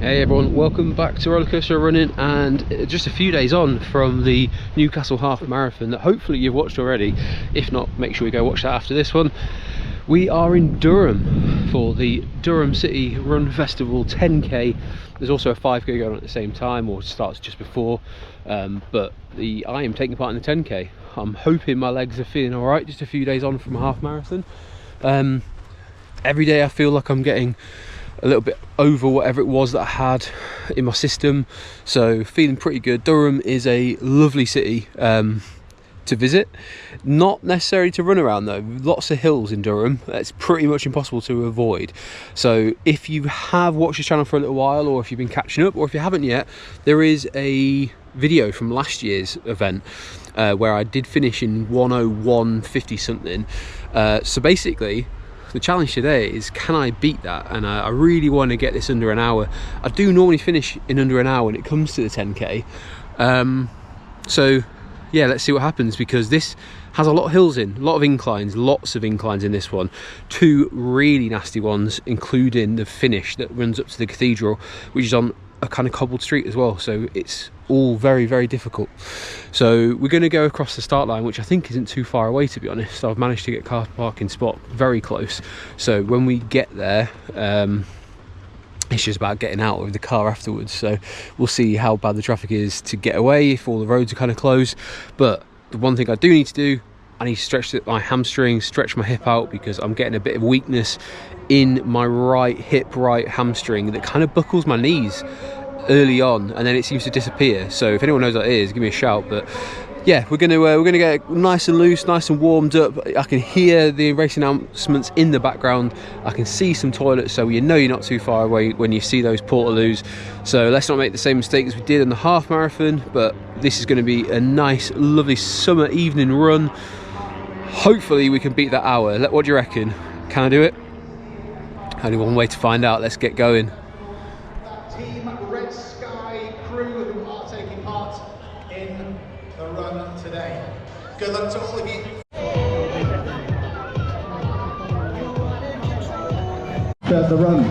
Hey everyone, welcome back to Rollercoaster Running, and just a few days on from the Newcastle Half Marathon that hopefully you've watched already. If not, make sure you go watch that after this one. We are in Durham for the Durham City Run Festival 10k. There's also a 5k going on at the same time, or starts just before, but I am taking part in the 10k. I'm hoping my legs are feeling alright just a few days on from a half marathon. Every day I feel like I'm getting a little bit over whatever it was that I had in my system, so feeling pretty good. Durham is a lovely city to visit, not necessarily to run around though. Lots of hills in Durham. It's pretty much impossible to avoid. So if you have watched this channel for a little while, or if you've been catching up, or if you haven't yet, there is a video from last year's event where I did finish in 1:01:50 something. So basically the challenge today is, can I beat that? And I really want to get this under an hour. I do normally finish in under an hour when it comes to the 10k. So yeah, let's see what happens, because this has a lot of hills in, a lot of inclines, lots of inclines in this one. Two really nasty ones, including the finish that runs up to the cathedral, which is on a kind of cobbled street as well, so it's all very, very difficult. So we're going to go across the start line, which I think isn't too far away, to be honest. I've managed to get a car parking spot very close, so when we get there, it's just about getting out of the car afterwards. So we'll see how bad the traffic is to get away, if all the roads are kind of closed. But the one thing I do need to do, I need to stretch my hamstring, stretch my hip out, because I'm getting a bit of weakness in my right hip, right hamstring, that kind of buckles my knees early on, and then it seems to disappear. So if anyone knows what it is, give me a shout. But yeah, we're gonna get nice and loose, nice and warmed up. I can hear the race announcements in the background. I can see some toilets, so you know you're not too far away when you see those portaloos. So let's not make the same mistake as we did in the half marathon. But this is going to be a nice, lovely summer evening run. Hopefully we can beat that hour. What do you reckon? Can I do it? Only one way to find out. Let's get going. Team Red Sky crew who are taking part in the run today. Good luck to all of you. The run.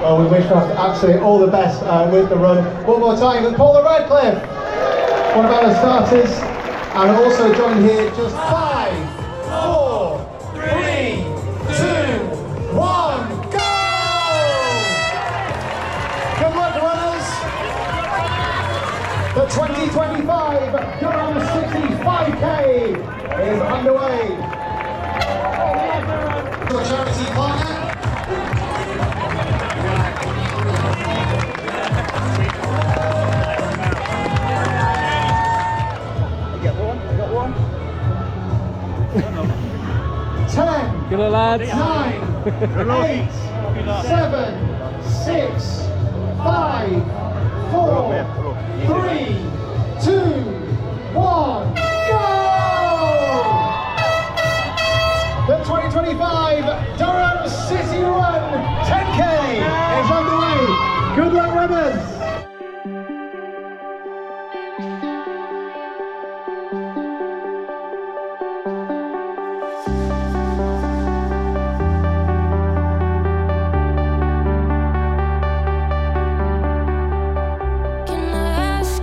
Well, we wish her absolutely all the best with the run. One more time with Paula Radcliffe, one of our starters, and also joined here just 5, 4, 3, 2, 1, go! Good luck, runners. The 2025 Durham City 5K is underway. Your charity partner. Good luck, lads. 9, 8, 7, 6, 5, 4, 3, 2, 1, go! The 2025 Durham City Run 10k is underway. Good luck, runners. Can I ask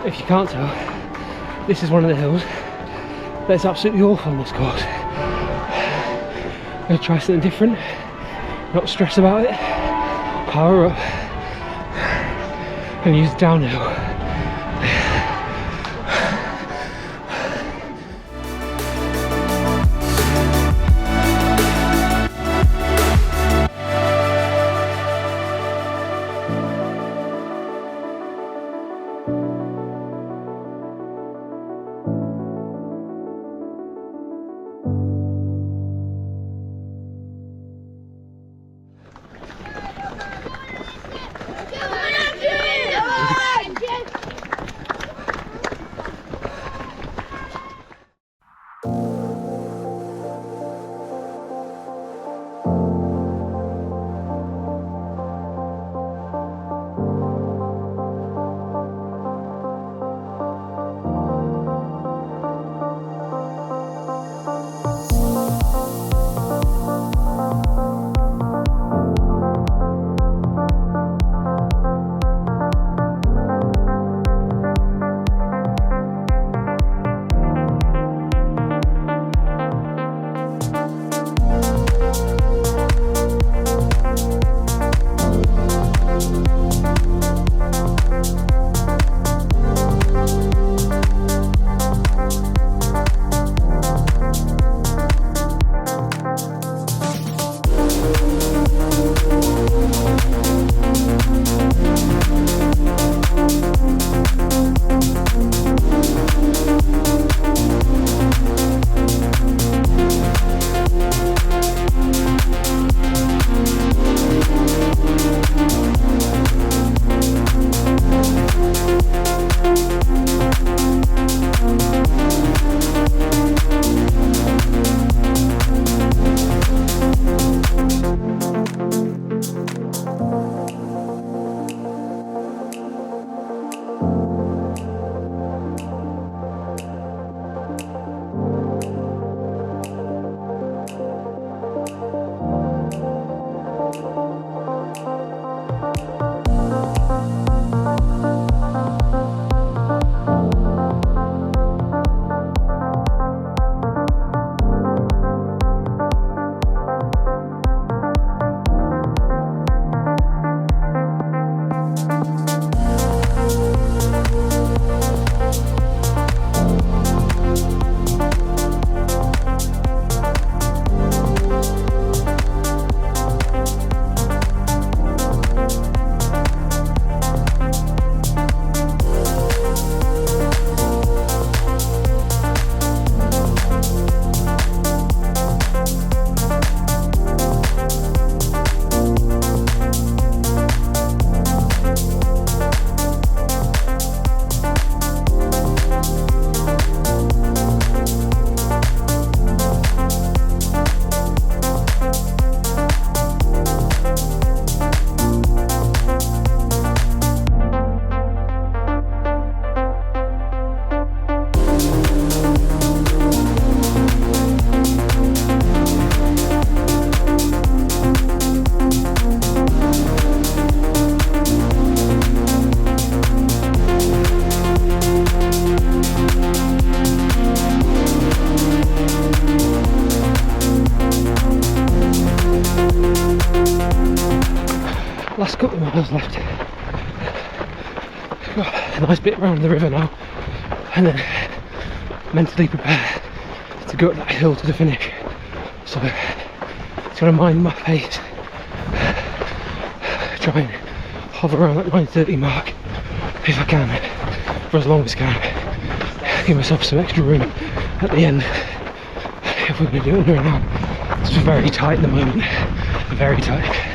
If you can't tell, this is one of the hills but it's absolutely awful on this course. I'm going to try something different, not stress about it, power up and use downhill. Last couple of miles left. Got a nice bit round the river now, and then mentally prepare to go up that hill to the finish. So just gotta mind my pace, try and hover around that 9:30 mark if I can, for as long as I can. Give myself some extra room at the end if we're going to do it under an hour. It's very tight at the moment, very tight.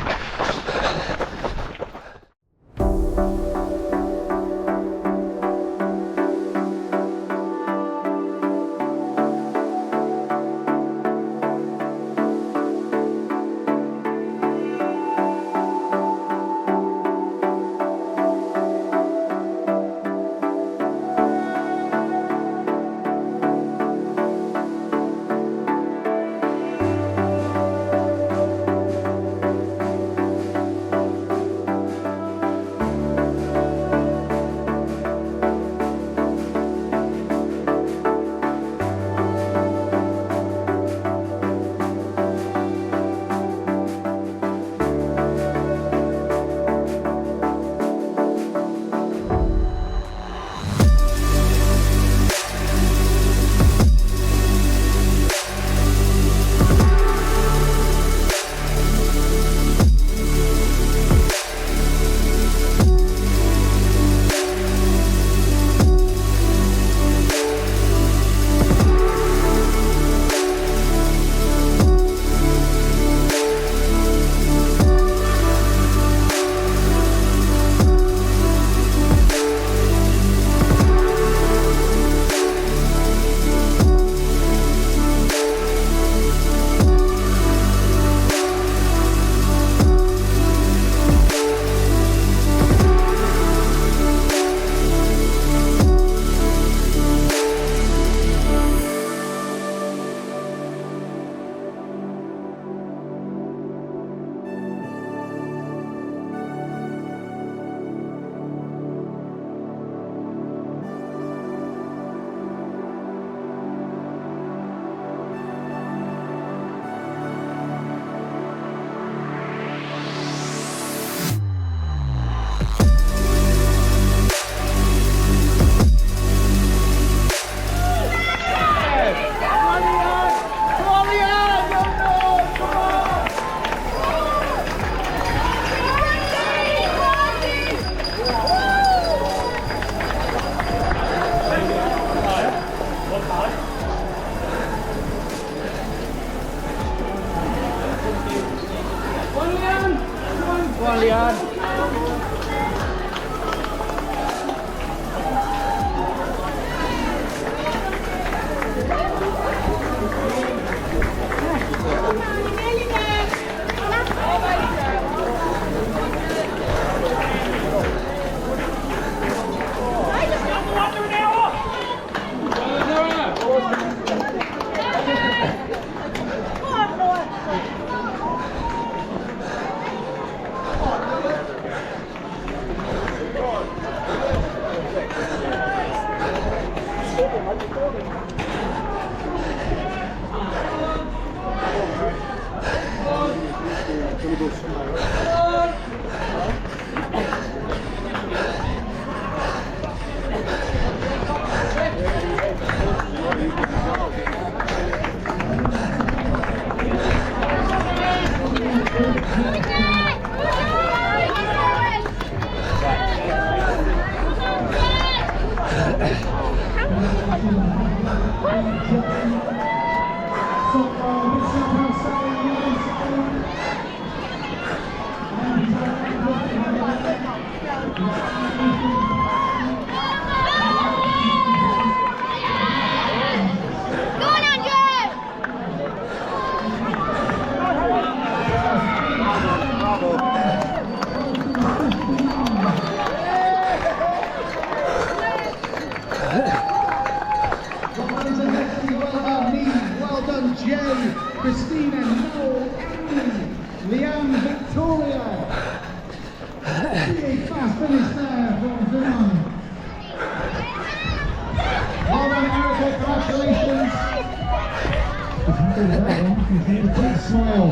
starters here, put a smile.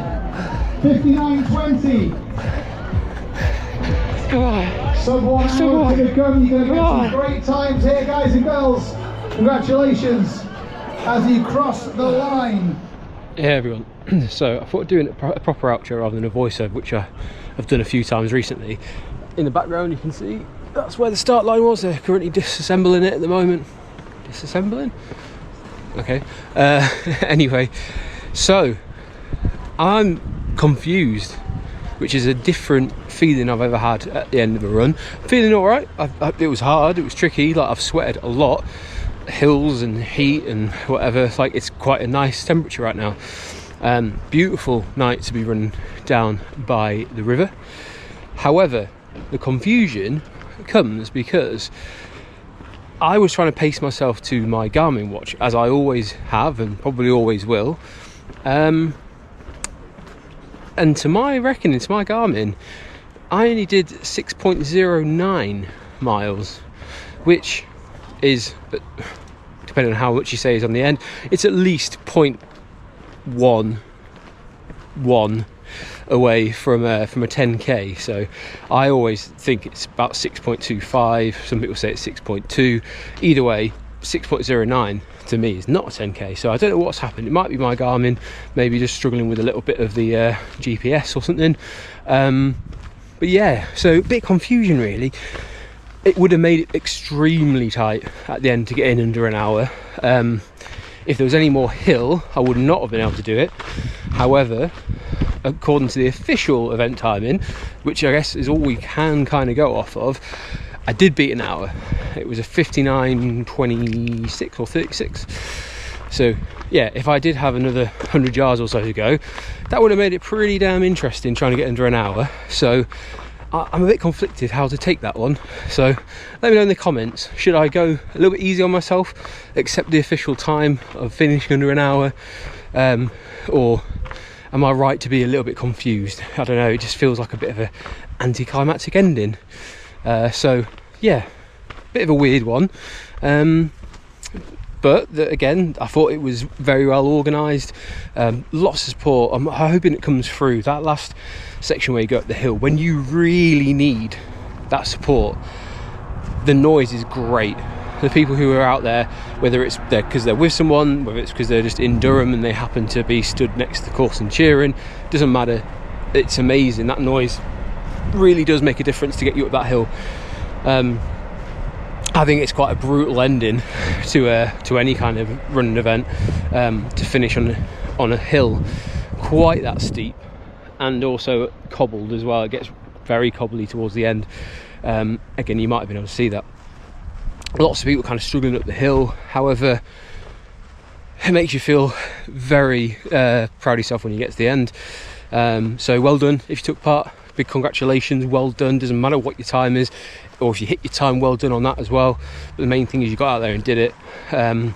59.20. Sub 1 hour to the gun. You're going to get some great times here, guys and girls. Congratulations as you cross the line. Yeah, everyone. So I thought doing a proper outro rather than a voiceover, which I've done a few times recently. In the background you can see that's where the start line was. They're currently disassembling it at the moment. Disassembling? Okay. Anyway, so I'm confused, which is a different feeling I've ever had at the end of a run. I'm feeling all right. It was hard, it was tricky, like I've sweated a lot, hills and heat and whatever. It's like it's quite a nice temperature right now. Beautiful night to be running down by the river. However, the confusion comes because I was trying to pace myself to my Garmin watch, as I always have and probably always will. And to my reckoning, to my Garmin, I only did 6.09 miles, which is, depending on how much you say is on the end, it's at least 0.11 away from a 10k. So I always think it's about 6.25. Some people say it's 6.2. Either way, 6.09 to me is not a 10k. So I don't know what's happened. It might be my Garmin maybe just struggling with a little bit of the GPS or something. But yeah, so a bit of confusion really. It would have made it extremely tight at the end to get in under an hour. If there was any more hill, I would not have been able to do it. However, according to the official event timing, which I guess is all we can kind of go off of, I did beat an hour. It was a 59.26 or 36. So yeah, if I did have another 100 yards or so to go, that would have made it pretty damn interesting trying to get under an hour. So I'm a bit conflicted how to take that one. So let me know in the comments, should I go a little bit easy on myself, accept the official time of finishing under an hour, or am I right to be a little bit confused? I don't know, it just feels like a bit of an anticlimactic ending. So yeah, bit of a weird one. But again, I thought it was very well organised, lots of support. I'm hoping it comes through. That last section where you go up the hill, when you really need that support, the noise is great. The people who are out there, whether it's because they're with someone, whether it's because they're just in Durham and they happen to be stood next to the course and cheering, doesn't matter. It's amazing. That noise really does make a difference to get you up that hill. I think it's quite a brutal ending to any kind of running event, to finish on a hill quite that steep and also cobbled as well. It gets very cobbly towards the end. Again, you might have been able to see that. Lots of people kind of struggling up the hill. However, it makes you feel very proud of yourself when you get to the end. So well done if you took part. Big congratulations, well done. Doesn't matter what your time is, or if you hit your time, well done on that as well. But the main thing is you got out there and did it. The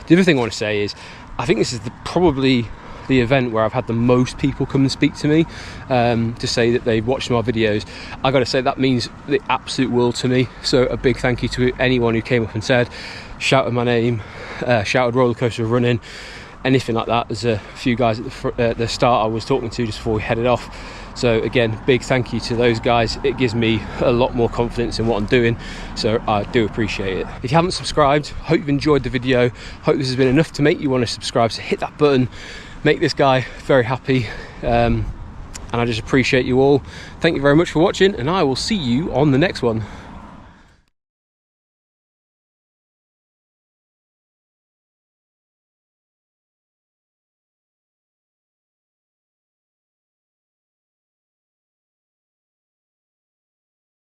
other thing I want to say is, I think this is probably the event where I've had the most people come and speak to me, to say that they've watched my videos. I got to say that means the absolute world to me. So a big thank you to anyone who came up and said, shouted my name, shouted roller coaster running, anything like that. There's a few guys at the start I was talking to just before we headed off. So again, big thank you to those guys. It gives me a lot more confidence in what I'm doing, so I do appreciate it. If you haven't subscribed, hope you've enjoyed the video. Hope this has been enough to make you want to subscribe, so hit that button, make this guy very happy, and I just appreciate you all. Thank you very much for watching, and I will see you on the next one.